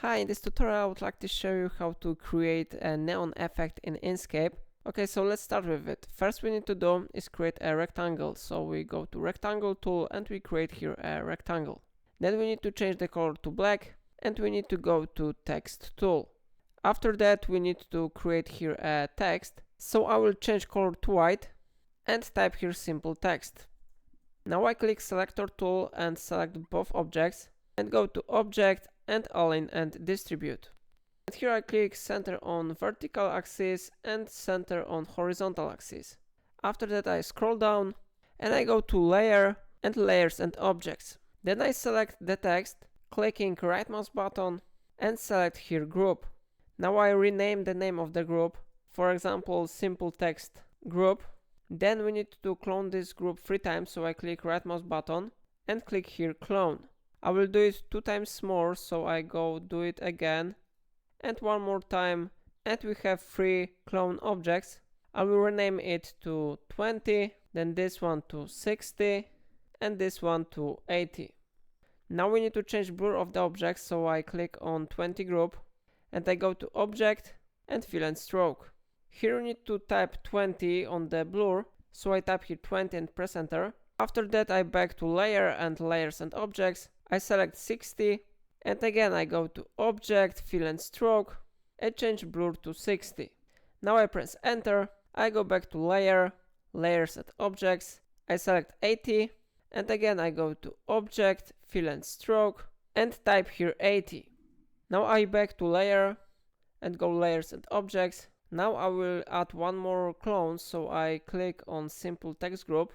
Hi, in this tutorial I would like to show you how to create a neon effect in Inkscape. Okay, so let's start with it. First we need to do is create a rectangle. So we go to rectangle tool and we create here a rectangle. Then we need to change the color to black and we need to go to text tool. After that we need to create here a text. So I will change color to white and type here simple text. Now I click selector tool and select both objects and go to object and align and distribute. And here I click center on vertical axis and center on horizontal axis. After that I scroll down and I go to layer and layers and objects. Then I select the text, clicking right mouse button and select here group. Now I rename the name of the group, for example simple text group. Then we need to clone this group 3 times, so I click right mouse button and click here clone. I will do it 2 times more, so I go do it again and 1 more time, and we have 3 clone objects. I will rename it to 20, then this one to 60 and this one to 80. Now we need to change blur of the objects, so I click on 20 group and I go to object and fill and stroke. Here you need to type 20 on the blur, so I type here 20 and press enter. After that I back to layer and layers and objects. I select 60 and again I go to object, fill and stroke and change blur to 60. Now I press enter, I go back to layer, layers and objects, I select 80 and again I go to object, fill and stroke and type here 80. Now I back to layer and go layers and objects. Now I will add 1 more clone, so I click on simple text group,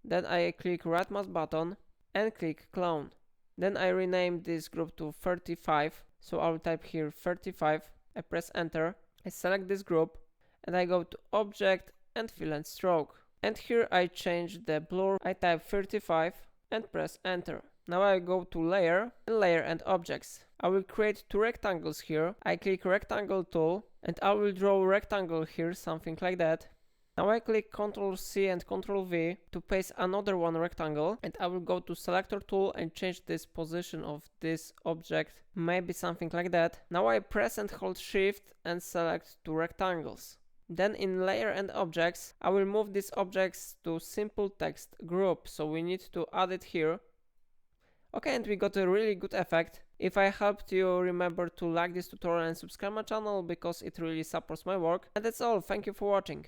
then I click right mouse button and click clone. Then I rename this group to 35, so I will type here 35, I press enter, I select this group and I go to object and fill and stroke. And here I change the blur, I type 35 and press enter. Now I go to layer and objects. I will create 2 rectangles here. I click rectangle tool and I will draw a rectangle here, something like that. Now I click Ctrl C and Ctrl V to paste another one rectangle, and I will go to selector tool and change this position of this object, maybe something like that. Now I press and hold shift and select 2 rectangles. Then in layer and objects, I will move these objects to simple text group, so we need to add it here. Okay, and we got a really good effect. If I helped you, remember to like this tutorial and subscribe my channel because it really supports my work. And that's all, thank you for watching.